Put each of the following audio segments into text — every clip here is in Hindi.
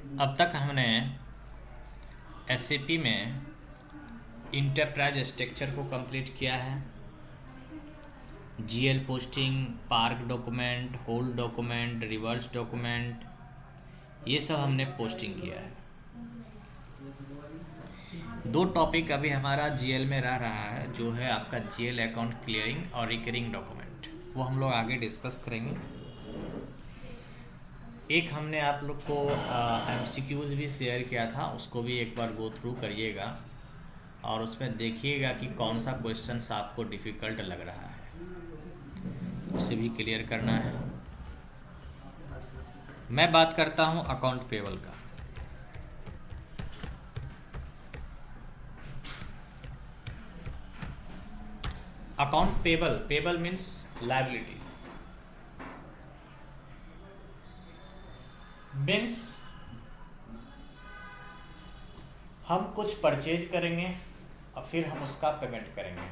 अब तक हमने एसएपी में इंटरप्राइज स्ट्रक्चर को कंप्लीट किया है। GL posting, park document, hold document, reverse document, ये सब हमने पोस्टिंग किया है। दो टॉपिक अभी हमारा जीएल में रह रहा है, जो है आपका जीएल अकाउंट क्लियरिंग और रिकरिंग डॉक्यूमेंट। वो हम लोग आगे डिस्कस करेंगे। एक हमने आप लोग को एमसीक्यूज भी शेयर किया था, उसको भी एक बार गो थ्रू करिएगा और उसमें देखिएगा कि कौन सा क्वेश्चन आपको डिफ़िकल्ट लग रहा है, उसे भी क्लियर करना है। मैं बात करता हूँ अकाउंट पेबल का। Account payable means liabilities, means हम कुछ परचेज करेंगे और फिर हम उसका पेमेंट करेंगे।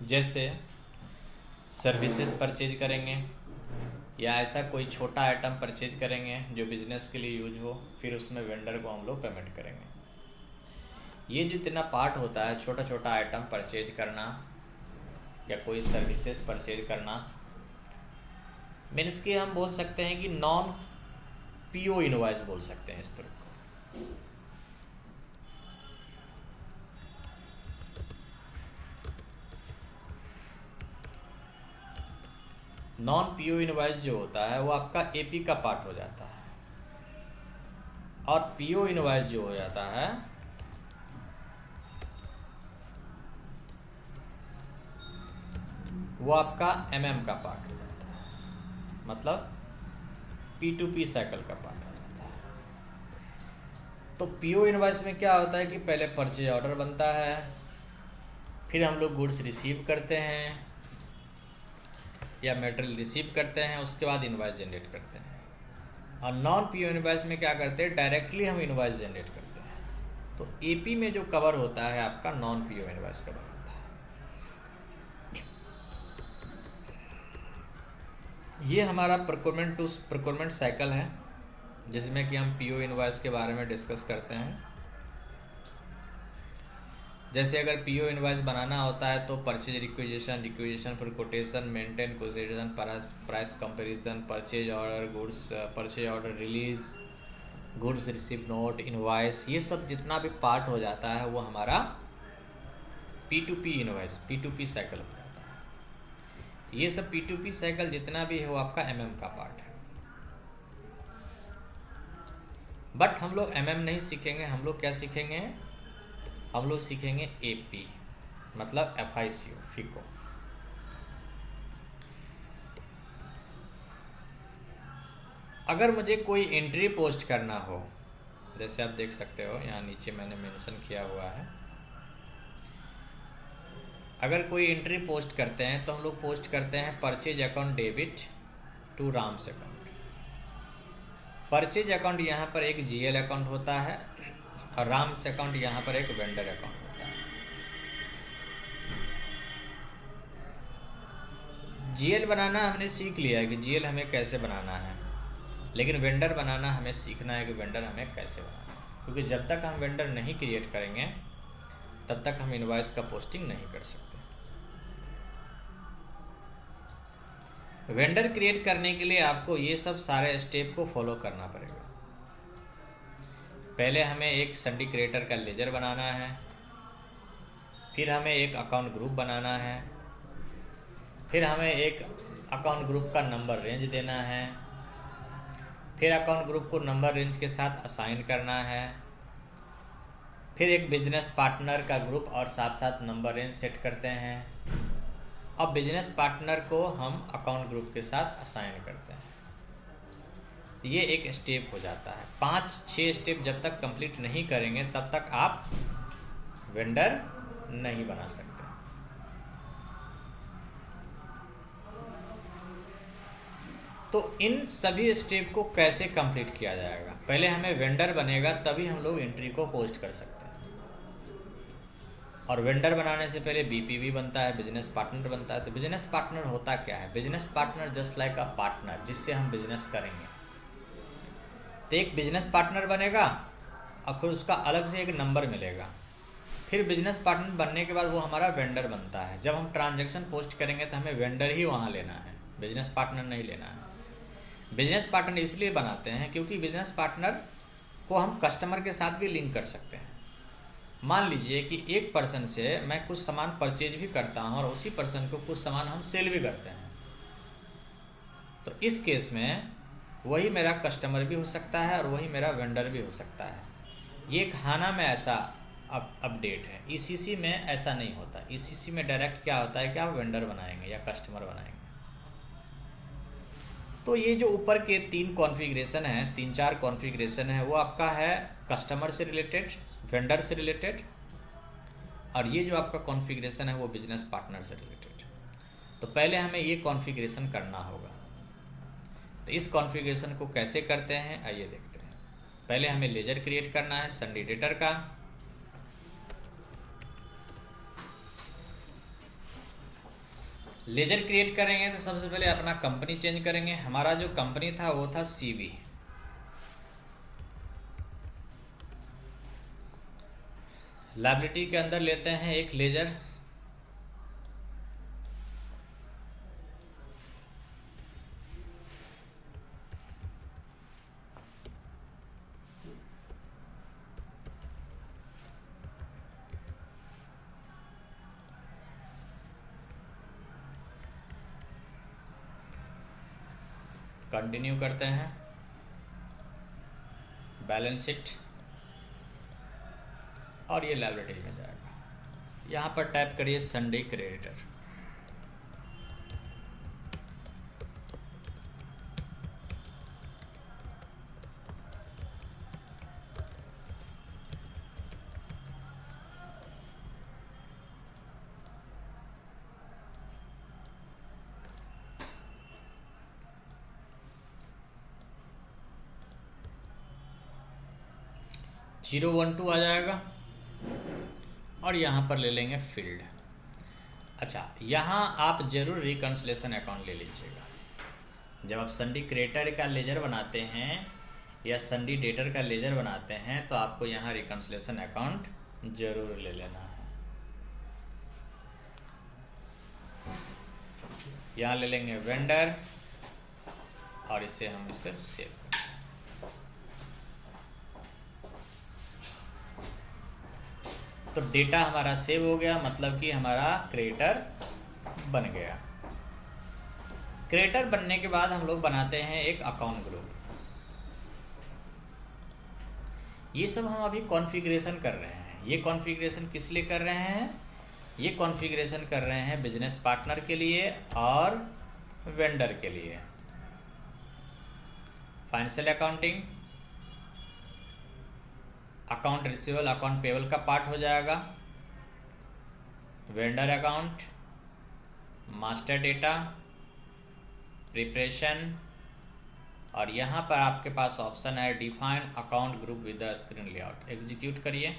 जैसे सर्विसेज परचेज करेंगे या ऐसा कोई छोटा आइटम परचेज करेंगे जो बिजनेस के लिए यूज हो, फिर उसमें वेंडर को हम लोग पेमेंट करेंगे। ये जो इतना पार्ट होता है, छोटा छोटा आइटम परचेज करना या कोई सर्विसेज परचेज करना, मीन्स कि हम बोल सकते हैं कि नॉन पीओ इनवॉइस बोल सकते हैं इस तरह को। नॉन पीओ इनवॉइस जो होता है वो आपका एपी का पार्ट हो जाता है, और पीओ इनवॉइस जो हो जाता है वो आपका एमएम का पार्ट हो जाता है, मतलब P2P साइकिल का पार्ट हो जाता है। तो पीओ इनवॉइस में क्या होता है कि पहले परचेज ऑर्डर बनता है, फिर हम लोग गुड्स रिसीव करते हैं या मटेरियल रिसीव करते हैं, उसके बाद इनवॉइस जनरेट करते हैं। और नॉन पीओ इनवॉइस में क्या करते हैं, डायरेक्टली हम इनवॉइस जनरेट करते हैं। तो एपी में जो कवर होता है आपका नॉन पीओ इनवॉइस कवर होता है। ये हमारा प्रोक्योरमेंट साइकिल है, जिसमें कि हम पीओ इनवॉइस के बारे में डिस्कस करते हैं। जैसे अगर पीओ इनवॉइस बनाना होता है तो purchase requisition for quotation, maintain quotation, price comparison, purchase order release, goods receive note, invoice, ये सब जितना भी पार्ट हो जाता है वो हमारा P2P इनवॉइस, P2P साइकिल हो जाता है। ये सब P2P साइकिल जितना भी है वो आपका MM का पार्ट है। बट हम लोग MM नहीं सीखेंगे, हम लोग क्या सीखेंगे, हम लोग सीखेंगे AP, मतलब FICO। अगर मुझे कोई एंट्री पोस्ट करना हो, जैसे आप देख सकते हो यहाँ नीचे मैंने मेंशन किया हुआ है, अगर कोई एंट्री पोस्ट करते हैं तो हम लोग पोस्ट करते हैं purchase account debit to Ram's account. Purchase account यहाँ पर एक जीएल अकाउंट होता है और राम्स अकाउंट यहाँ पर एक वेंडर अकाउंट होता है। जीएल बनाना हमने सीख लिया है कि जीएल हमें कैसे बनाना है, लेकिन वेंडर बनाना हमें सीखना है कि वेंडर हमें कैसे बनाना है, क्योंकि जब तक हम वेंडर नहीं क्रिएट करेंगे तब तक हम इनवॉइस का पोस्टिंग नहीं कर सकते। वेंडर क्रिएट करने के लिए आपको ये सब सारे स्टेप को फॉलो करना पड़ेगा। पहले हमें एक संडी क्रिएटर का लेजर बनाना है, फिर हमें एक अकाउंट ग्रुप बनाना है, फिर हमें एक अकाउंट ग्रुप का नंबर रेंज देना है, फिर अकाउंट ग्रुप को नंबर रेंज के साथ असाइन करना है, फिर एक बिजनेस पार्टनर का ग्रुप और साथ साथ नंबर रेंज सेट करते हैं। अब बिजनेस पार्टनर को हम अकाउंट ग्रुप के साथ असाइन करते हैं। ये एक स्टेप हो जाता है। 5-6 स्टेप जब तक कंप्लीट नहीं करेंगे तब तक आप वेंडर नहीं बना सकते। तो इन सभी स्टेप को कैसे कंप्लीट किया जाएगा, पहले हमें वेंडर बनेगा तभी हम लोग एंट्री को पोस्ट कर सकते हैं। और वेंडर बनाने से पहले बीपीवी बनता है, बिजनेस पार्टनर बनता है। तो बिजनेस पार्टनर होता क्या है? Business partner just like a partner जिससे हम बिजनेस करेंगे। तो एक बिजनेस पार्टनर बनेगा और फिर उसका अलग से एक नंबर मिलेगा। फिर बिजनेस पार्टनर बनने के बाद वो हमारा वेंडर बनता है। जब हम ट्रांजैक्शन पोस्ट करेंगे तो हमें वेंडर ही वहाँ लेना है, बिजनेस पार्टनर नहीं लेना है। बिजनेस पार्टनर इसलिए बनाते हैं क्योंकि बिजनेस पार्टनर को हम कस्टमर के साथ भी लिंक कर सकते हैं। मान लीजिए कि एक पर्सन से मैं कुछ सामान परचेज भी करता हूँ और उसी पर्सन को कुछ सामान हम सेल भी करते हैं, तो इस केस में वही मेरा कस्टमर भी हो सकता है और वही मेरा वेंडर भी हो सकता है। ये खाना में ऐसा अपडेट है, ईसीसी में ऐसा नहीं होता। ईसीसी में डायरेक्ट क्या होता है कि आप वेंडर बनाएंगे या कस्टमर बनाएंगे। तो ये जो ऊपर के 3 कॉन्फ़िगरेशन है, 3-4 कॉन्फ़िगरेशन है, वो आपका है कस्टमर से रिलेटेड, वेंडर से रिलेटेड, और ये जो आपका कॉन्फ़िगरेशन है वो बिजनेस पार्टनर से रिलेटेड। तो पहले हमें ये कॉन्फ़िगरेशन करना होगा। तो इस कॉन्फ़िगरेशन को कैसे करते हैं आइए देखते हैं। पहले हमें लेजर क्रिएट करना है संडे डेटर का। लेजर क्रिएट करेंगे तो सबसे पहले अपना कंपनी चेंज करेंगे। हमारा जो कंपनी था वो था सीवी। लायबिलिटी के अंदर लेते हैं एक लेजर, कंटिन्यू करते हैं, बैलेंस शीट, और ये लायबिलिटी में जाएगा। यहाँ पर टाइप करिए संडे क्रेडिटर। जीरो 1 2 आ जाएगा और यहाँ पर ले लेंगे फील्ड। अच्छा, यहाँ आप जरूर रिकन्सिलेशन अकाउंट ले लीजिएगा। जब आप संडे क्रिएटर का लेजर बनाते हैं या संडे डेटर का लेजर बनाते हैं तो आपको यहाँ रिकन्सिलेशन अकाउंट जरूर ले लेना है। यहाँ ले लेंगे वेंडर और इसे हम इसे सेव करें। तो डेटा हमारा सेव हो गया, मतलब कि हमारा क्रिएटर बन गया। क्रिएटर बनने के बाद हम लोग बनाते हैं एक अकाउंट ग्रुप। ये सब हम अभी कॉन्फ़िगरेशन कर रहे हैं। ये कॉन्फ़िगरेशन किस लिए कर रहे हैं? ये कॉन्फ़िगरेशन कर रहे हैं बिजनेस पार्टनर के लिए और वेंडर के लिए। Financial accounting, account receivable, account payable का पार्ट हो जाएगा, vendor account, master data, preparation, और यहाँ पर आपके पास ऑप्शन है define account group with the screen layout. Execute करिए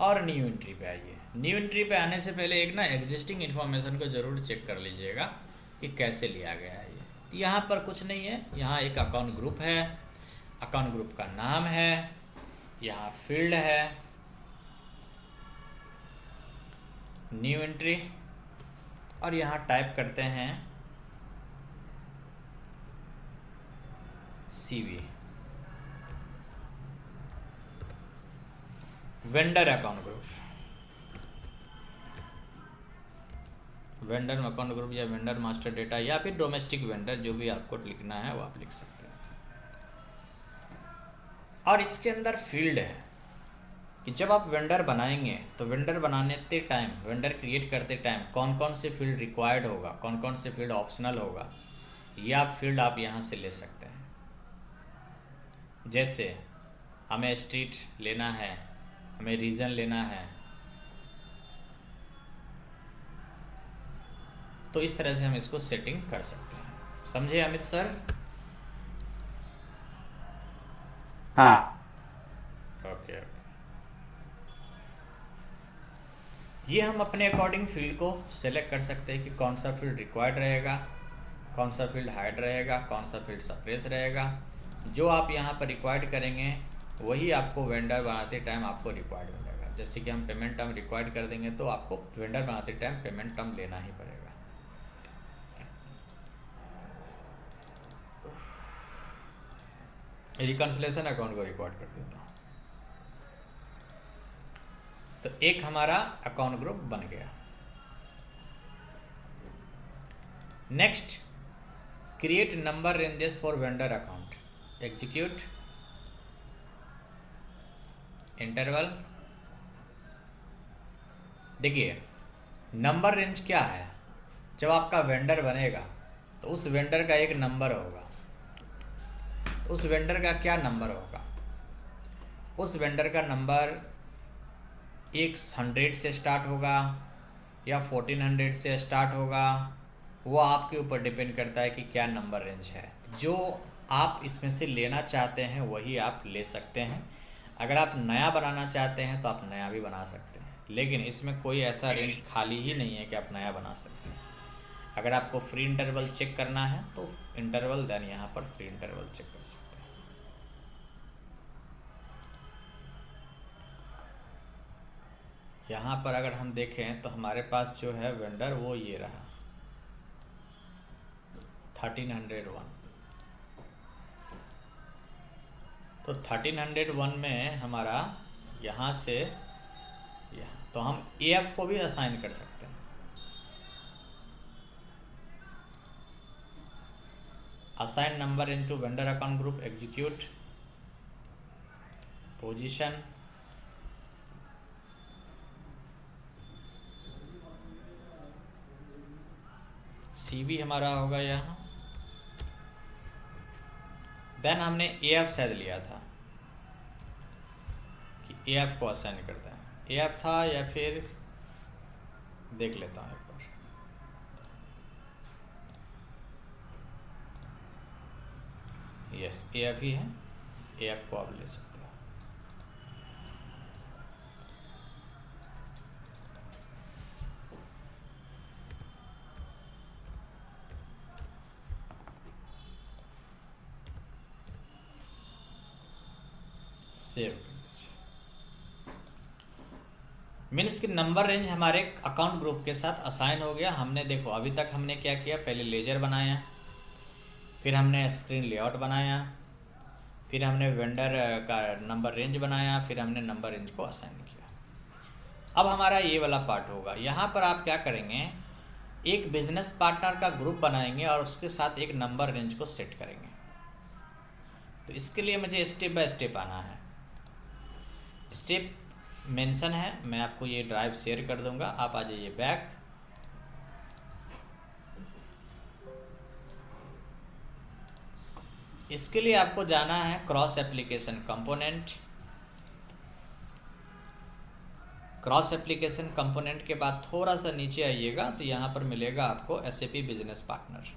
और न्यू एंट्री पे आइए। न्यू एंट्री पे आने से पहले एक ना एग्जिस्टिंग इन्फॉर्मेशन को ज़रूर चेक कर लीजिएगा कि कैसे लिया गया है। ये यहाँ पर कुछ नहीं है, यहाँ एक अकाउंट ग्रुप है, अकाउंट ग्रुप का नाम है, यहाँ फील्ड है, न्यू एंट्री, और यहाँ टाइप करते हैं CV. Vendor account group, vendor account group या वेंडर मास्टर डेटा या फिर डोमेस्टिक वेंडर, जो भी आपको लिखना है वो आप लिख सकते हैं। और इसके अंदर फील्ड है कि जब आप वेंडर बनाएंगे तो वेंडर बनाते टाइम, वेंडर क्रिएट करते टाइम कौन कौन से फील्ड रिक्वायर्ड होगा, कौन कौन से फील्ड ऑप्शनल होगा, ये आप फील्ड आप यहाँ से ले सकते हैं। जैसे हमें स्ट्रीट लेना है, हमें रीजन लेना है, तो इस तरह से हम इसको सेटिंग कर सकते हैं। समझे अमित सर? हाँ। ओके। ये हम अपने अकॉर्डिंग फील्ड को सेलेक्ट कर सकते हैं कि कौन सा फील्ड रिक्वायर्ड रहेगा, कौन सा फील्ड हाइड रहेगा, कौन सा फील्ड सप्रेस रहेगा। जो आप यहाँ पर रिक्वायर्ड करेंगे वही आपको वेंडर बनाते टाइम आपको रिक्वायर्ड मिलेगा। जैसे कि हम पेमेंट टर्म रिक्वायर्ड कर देंगे तो आपको वेंडर बनाते टाइम पेमेंट टर्म लेना ही पड़ेगा। रिकंसिलेशन अकाउंट को रिकॉर्ड कर देता हूँ। तो एक हमारा अकाउंट ग्रुप बन गया। Next, create number ranges for vendor account, execute, interval. देखिए नंबर रेंज क्या है, जब आपका वेंडर बनेगा तो उस वेंडर का एक नंबर होगा। तो उस वेंडर का क्या नंबर होगा, उस वेंडर का नंबर 100 से स्टार्ट होगा या 1400 से स्टार्ट होगा, वो आपके ऊपर डिपेंड करता है कि क्या नंबर रेंज है। जो आप इसमें से लेना चाहते हैं वही आप ले सकते हैं। अगर आप नया बनाना चाहते हैं तो आप नया भी बना सकते हैं, लेकिन इसमें कोई ऐसा रेंज खाली ही नहीं है कि आप नया बना सकते हैं। अगर आपको फ्री इंटरवल चेक करना है तो इंटरवल, देन यहाँ पर फ्री इंटरवल चेक कर सकते हैं। यहाँ पर अगर हम देखें तो हमारे पास जो है वेंडर वो ये रहा 1301। तो 1301 में हमारा यहाँ से यहाँ, तो हम AF को भी असाइन कर सकते हैं। Assign number into vendor account group, execute, position, CV हमारा होगा यहाँ। देन हमने AF शायद लिया था कि AF को असाइन करते हैं। AF था या फिर देख लेता हूँ एक बार। यस, AF ही है, AF को आप ले सकते हो। सेव कर दीजिए। मीन्स कि नंबर रेंज हमारे अकाउंट ग्रुप के साथ असाइन हो गया। हमने देखो अभी तक हमने क्या किया, पहले लेजर बनाया, फिर हमने स्क्रीन लेआउट बनाया, फिर हमने वेंडर का नंबर रेंज बनाया, फिर हमने नंबर रेंज को असाइन किया। अब हमारा ये वाला पार्ट होगा। यहाँ पर आप क्या करेंगे, एक बिजनेस पार्टनर का ग्रुप बनाएंगे और उसके साथ एक नंबर रेंज को सेट करेंगे। तो इसके लिए मुझे स्टेप बाय स्टेप आना है। स्टेप मेंशन है, मैं आपको ये ड्राइव शेयर कर दूंगा, आप आ जाइए बैक। इसके लिए आपको जाना है cross application component. Cross application component के बाद थोड़ा सा नीचे आइएगा तो यहाँ पर मिलेगा आपको SAP बिजनेस पार्टनर।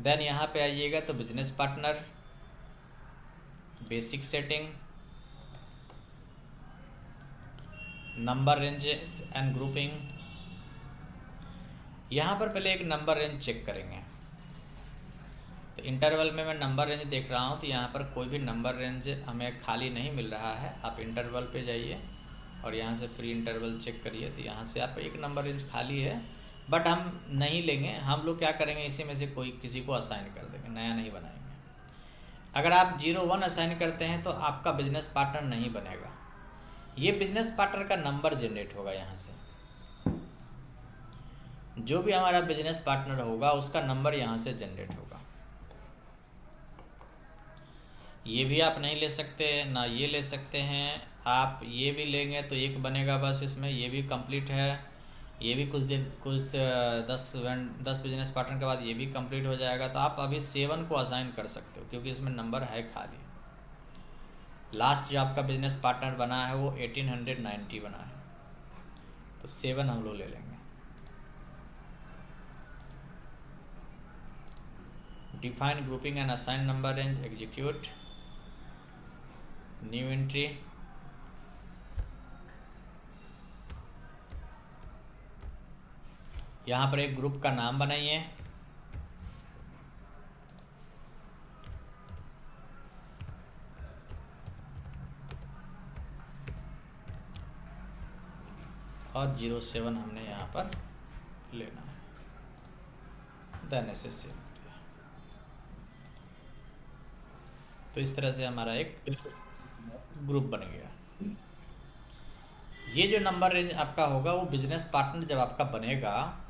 देन यहाँ पे आइएगा तो business partner, basic setting, number ranges and grouping. यहाँ पर पहले एक नंबर रेंज चेक करेंगे। तो इंटरवल में मैं नंबर रेंज देख रहा हूँ तो यहाँ पर कोई भी नंबर रेंज हमें खाली नहीं मिल रहा है। आप इंटरवल पे जाइए और यहाँ से फ्री इंटरवल चेक करिए, तो यहाँ से आप एक नंबर रेंज खाली है, बट हम नहीं लेंगे। हम लोग क्या करेंगे, इसी में से कोई किसी को असाइन कर देंगे, नया नहीं बनाएंगे। अगर आप 01 असाइन करते हैं तो आपका बिजनेस पार्टनर नहीं बनेगा, ये बिजनेस पार्टनर का नंबर जनरेट होगा। यहाँ से जो भी हमारा बिजनेस पार्टनर होगा उसका नंबर यहाँ से जनरेट होगा। ये भी आप नहीं ले सकते ना, ये ले सकते हैं। आप ये भी लेंगे तो एक बनेगा बस इसमें, ये भी कंप्लीट है। ये भी कुछ 10 बिजनेस पार्टनर के बाद ये भी कंप्लीट हो जाएगा। तो आप अभी 7 को असाइन कर सकते हो क्योंकि इसमें नंबर है खाली। लास्ट जो आपका बिजनेस पार्टनर बना है वो 1890 बना है, तो 7 हम लोग ले लेंगे। Define grouping and assign number range, execute, new entry, यहाँ पर एक ग्रुप का नाम बनाइए, और 07 हमने यहाँ पर लेना है, देन ऐसे सेव करिए। तो इस तरह से हमारा एक ग्रुप बन गया। ये जो नंबर रेंज आपका होगा वो बिजनेस पार्टनर जब आपका बनेगा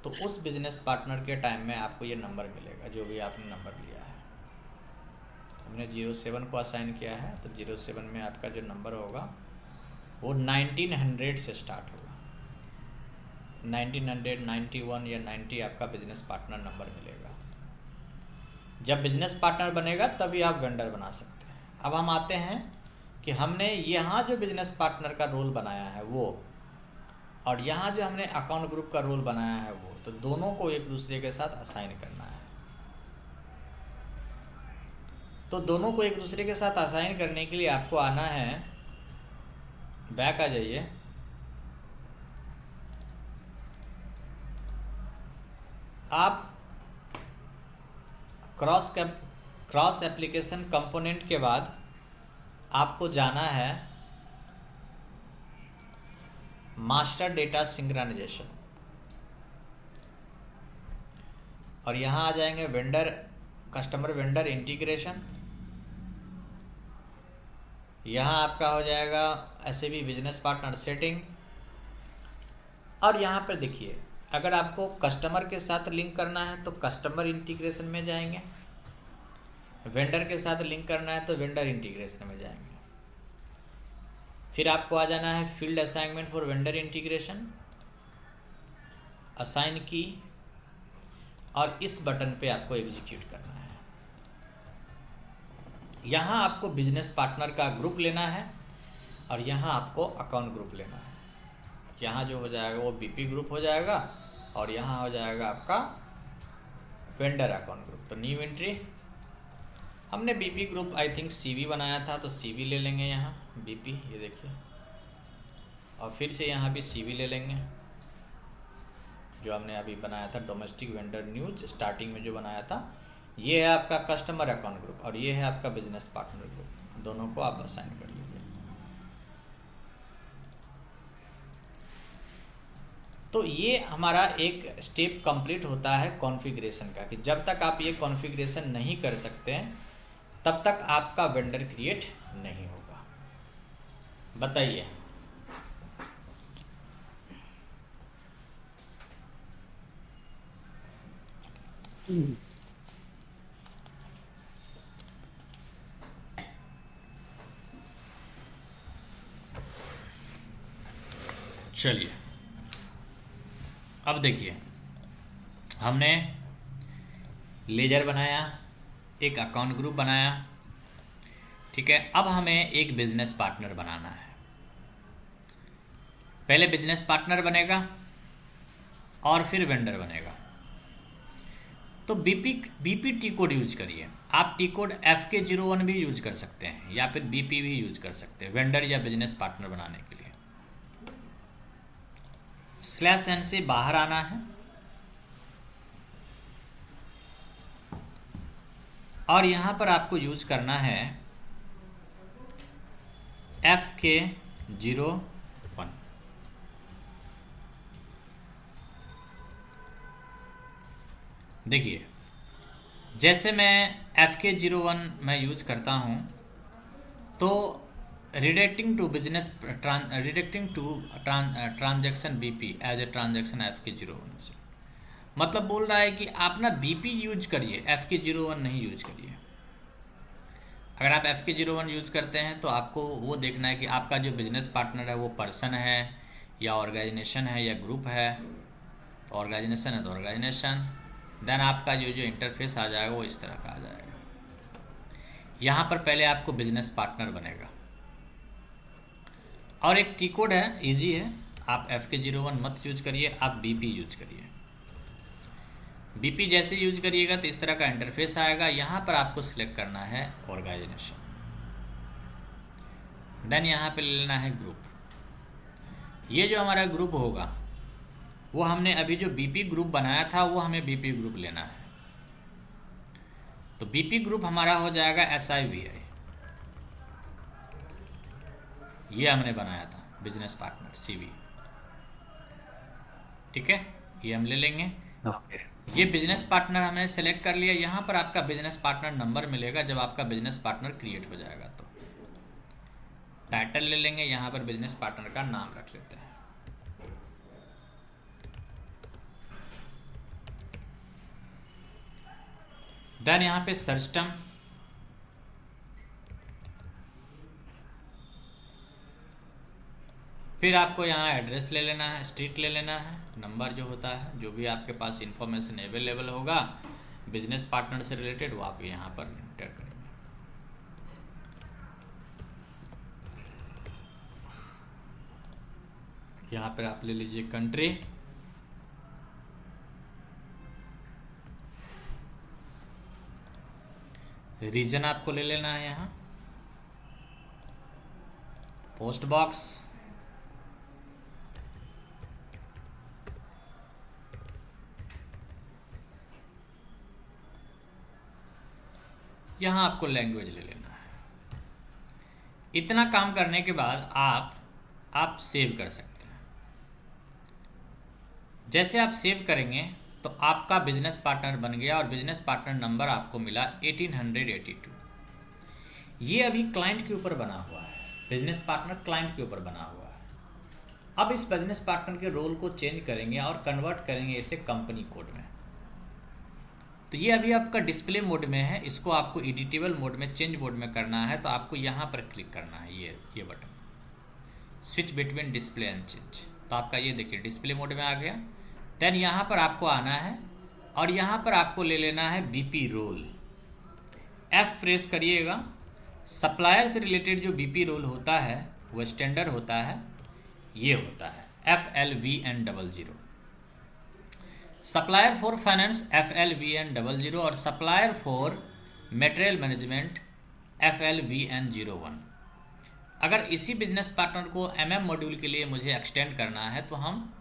तो उस बिजनेस पार्टनर के टाइम में आपको ये नंबर मिलेगा, जो भी आपने नंबर लिया है। हमने 07 को असाइन किया है, तो 07 में आपका जो नंबर होगा वो 1900 से स्टार्ट होगा। 1900, 91 या 90 आपका बिजनेस पार्टनर नंबर मिलेगा। जब बिजनेस पार्टनर बनेगा तभी आप वेंडर बना सकते हैं। अब हम आते हैं कि हमने यहाँ जो बिजनेस पार्टनर का रोल बनाया है वो, और यहाँ जो हमने अकाउंट ग्रुप का रोल बनाया है वो, तो दोनों को एक दूसरे के साथ असाइन करना है। तो दोनों को एक दूसरे के साथ असाइन करने के लिए आपको आना है, बैक आ जाइए, आप क्रॉस एप्लीकेशन कंपोनेंट के बाद आपको जाना है मास्टर डेटा सिंक्रोनाइजेशन, और यहाँ आ जाएंगे वेंडर कस्टमर वेंडर इंटीग्रेशन। यहाँ आपका हो जाएगा SAP बिजनेस पार्टनर सेटिंग, और यहाँ पर देखिए अगर आपको कस्टमर के साथ लिंक करना है तो कस्टमर इंटीग्रेशन में जाएंगे, वेंडर के साथ लिंक करना है तो वेंडर इंटीग्रेशन में जाएंगे। फिर आपको आ जाना है field assignment for vendor integration, assign की, और इस बटन पे आपको एग्जीक्यूट करना है। यहाँ आपको बिजनेस पार्टनर का ग्रुप लेना है और यहाँ आपको अकाउंट ग्रुप लेना है। यहाँ जो हो जाएगा वो BP ग्रुप हो जाएगा और यहाँ हो जाएगा आपका वेंडर अकाउंट ग्रुप। तो न्यू एंट्री, हमने BP group I think CV बनाया था तो CV ले लेंगे यहाँ BP, ये देखिए, और फिर से यहाँ भी CV ले लेंगे जो हमने अभी बनाया था डोमेस्टिक वेंडर न्यूज स्टार्टिंग में जो बनाया था। ये है आपका कस्टमर अकाउंट ग्रुप और ये है आपका बिजनेस पार्टनर ग्रुप, दोनों को आप असाइन कर लीजिए। तो ये हमारा एक स्टेप कंप्लीट होता है कॉन्फ़िगरेशन का, कि जब तक आप ये कॉन्फ़िगरेशन नहीं कर सकते हैं तब तक आपका वेंडर क्रिएट नहीं होगा। बताइए, चलिए अब देखिए, हमने लेजर बनाया, एक अकाउंट ग्रुप बनाया, ठीक है। अब हमें एक बिजनेस पार्टनर बनाना है। पहले बिजनेस पार्टनर बनेगा और फिर वेंडर बनेगा। तो BP टी कोड यूज करिए। आप टी कोड FK01 भी यूज कर सकते हैं या फिर BP भी यूज कर सकते हैं वेंडर या बिजनेस पार्टनर बनाने के लिए। /n से बाहर आना है और यहां पर आपको यूज करना है FK01। देखिए, जैसे मैं FK01 मैं यूज करता हूं तो redirecting to transaction BP as a transaction FK01, मतलब बोल रहा है कि आप ना BP यूज करिए, FK01 नहीं यूज करिए। अगर आप FK01 यूज करते हैं तो आपको वो देखना है कि आपका जो बिजनेस पार्टनर है वो पर्सन है या ऑर्गेनाइजेशन है या ग्रुप है। तो ऑर्गेनाइजेशन है तो ऑर्गेनाइजेशन, देन आपका जो इंटरफेस आ जाएगा वो इस तरह का आ जाएगा। यहाँ पर पहले आपको बिजनेस पार्टनर बनेगा और एक टी कोड है, इजी है, आप FK01 मत यूज करिए, आप BP यूज करिए। BP जैसे यूज करिएगा तो इस तरह का इंटरफेस आएगा। यहाँ पर आपको सिलेक्ट करना है ऑर्गेनाइजेशन, देन यहाँ पे ले लेना है ग्रुप। ये जो हमारा ग्रुप होगा वो हमने अभी जो बीपी ग्रुप बनाया था वो हमें बीपी ग्रुप लेना है। तो बीपी ग्रुप हमारा हो जाएगा SIVI, ये हमने बनाया था बिजनेस पार्टनर CV, ठीक है, ये हम ले लेंगे। ये बिजनेस पार्टनर हमने सेलेक्ट कर लिया। यहाँ पर आपका बिजनेस पार्टनर नंबर मिलेगा जब आपका बिजनेस पार्टनर क्रिएट हो जाएगा। तो टाइटल ले लेंगे, यहाँ पर बिजनेस पार्टनर का नाम रख लेते हैं। देन यहाँ पे सर्च टर्म, फिर आपको यहाँ एड्रेस ले लेना है, स्ट्रीट ले लेना है, नंबर जो होता है, जो भी आपके पास इंफॉर्मेशन अवेलेबल होगा बिजनेस पार्टनर से रिलेटेड वो आप यहाँ पर इंटर करेंगे। यहाँ पर आप ले लीजिए कंट्री, रीजन आपको ले लेना है, यहाँ पोस्ट बॉक्स, यहाँ आपको लैंग्वेज ले लेना है। इतना काम करने के बाद आप सेव कर सकते हैं। जैसे आप सेव करेंगे तो आपका बिजनेस पार्टनर बन गया और बिजनेस पार्टनर नंबर आपको मिला 1882। ये अभी क्लाइंट के ऊपर बना हुआ है, बिजनेस पार्टनर क्लाइंट के ऊपर बना हुआ है। अब इस बिजनेस पार्टनर के रोल को चेंज करेंगे और कन्वर्ट करेंगे इसे कंपनी कोड में। तो ये अभी आपका डिस्प्ले मोड में है, इसको आपको एडिटेबल मोड में, चेंज मोड में करना है। तो आपको यहाँ पर क्लिक करना है, ये button, switch between display and change. तो आपका ये देखिए डिस्प्ले मोड में आ गया। देन यहाँ पर आपको आना है और यहाँ पर आपको ले लेना है बीपी रोल। F प्रेस करिएगा। सप्लायर से रिलेटेड जो बीपी रोल होता है वो स्टैंडर्ड होता है, ये होता है FLVN00। Supplier for finance FLVN00 और supplier for material management FLVN01। अगर इसी बिजनेस पार्टनर को MM मॉड्यूल के लिए मुझे एक्सटेंड करना है तो हम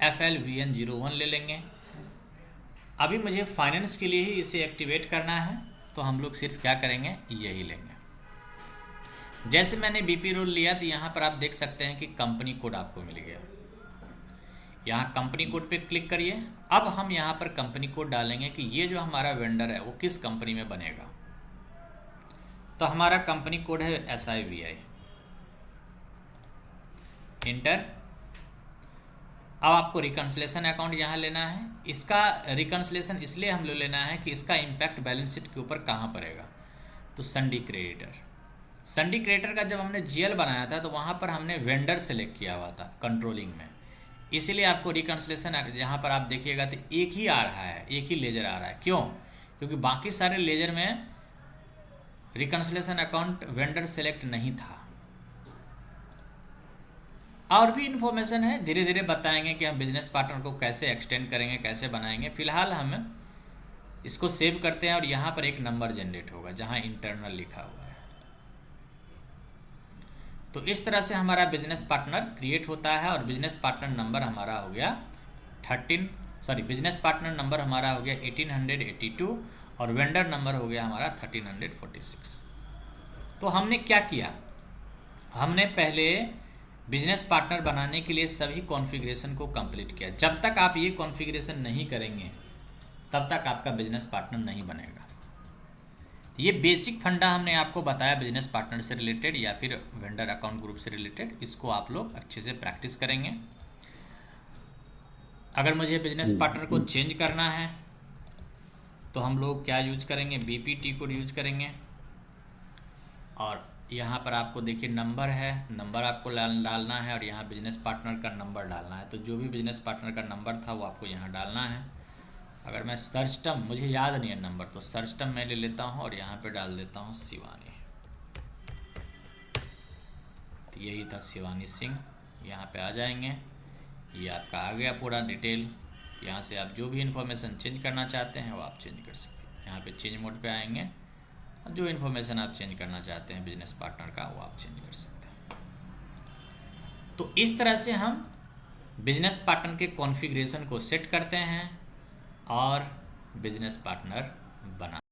FLVN01 ले लेंगे। अभी मुझे फाइनेंस के लिए ही इसे एक्टिवेट करना है तो हम लोग सिर्फ क्या करेंगे, यही लेंगे। जैसे मैंने बीपी रोल लिया तो यहाँ पर आप देख सकते हैं कि कंपनी कोड आपको मिल गया। यहाँ कंपनी कोड पे क्लिक करिए। अब हम यहाँ पर कंपनी कोड डालेंगे कि ये जो हमारा वेंडर है वो किस कंपनी में बनेगा। तो हमारा कंपनी कोड है SIVI, इंटर। अब आपको रिकन्सिलेशन अकाउंट यहाँ लेना है। इसका रिकन्सिलेशन इसलिए हम लोग लेना है कि इसका इम्पैक्ट बैलेंस शीट के ऊपर कहाँ पड़ेगा। तो संडी क्रेडिटर का जब हमने GL बनाया था तो वहाँ पर हमने वेंडर सेलेक्ट किया हुआ था कंट्रोलिंग में, इसीलिए आपको रिकन्सिलेशन यहाँ पर आप देखिएगा तो एक ही आ रहा है, एक ही लेजर आ रहा है। क्यों? क्योंकि बाकी सारे लेजर में रिकन्सिलेशन अकाउंट वेंडर सेलेक्ट नहीं था। और भी इन्फॉर्मेशन है, धीरे धीरे बताएंगे कि हम बिजनेस पार्टनर को कैसे एक्सटेंड करेंगे, कैसे बनाएंगे। फिलहाल हम इसको सेव करते हैं और यहाँ पर एक नंबर जनरेट होगा जहाँ इंटरनल लिखा हुआ है। तो इस तरह से हमारा बिजनेस पार्टनर क्रिएट होता है और बिजनेस पार्टनर नंबर हमारा हो गया बिजनेस पार्टनर नंबर हमारा हो गया 1882 और वेंडर नंबर हो गया हमारा 1346। तो हमने क्या किया, हमने पहले बिजनेस पार्टनर बनाने के लिए सभी कॉन्फ़िगरेशन को कंप्लीट किया। जब तक आप ये कॉन्फ़िगरेशन नहीं करेंगे तब तक आपका बिजनेस पार्टनर नहीं बनेगा। ये बेसिक फंडा हमने आपको बताया बिजनेस पार्टनर से रिलेटेड या फिर वेंडर अकाउंट ग्रुप से रिलेटेड। इसको आप लोग अच्छे से प्रैक्टिस करेंगे। अगर मुझे बिजनेस पार्टनर को चेंज करना है तो हम लोग क्या यूज करेंगे, BPT कोड यूज करेंगे। और यहाँ पर आपको देखिए नंबर है, नंबर आपको डालना है और यहाँ बिजनेस पार्टनर का नंबर डालना है। तो जो भी बिजनेस पार्टनर का नंबर था वो आपको यहाँ डालना है। अगर मैं सर्च टर्म, मुझे याद नहीं है नंबर, तो सर्च टर्म मैं ले लेता हूँ और यहाँ पे डाल देता हूँ शिवानी। तो यही था शिवानी सिंह। यहाँ पे आ जाएंगे, ये आपका आ गया पूरा डिटेल। यहाँ से आप जो भी इन्फॉर्मेशन चेंज करना चाहते हैं वो आप चेंज कर सकते हैं। यहाँ पे चेंज मोड पे आएंगे, जो इन्फॉर्मेशन आप चेंज करना चाहते हैं बिजनेस पार्टनर का वो आप चेंज कर सकते हैं। तो इस तरह से हम बिजनेस पार्टनर के कॉन्फ़िगरेशन को सेट करते हैं और बिजनेस पार्टनर बना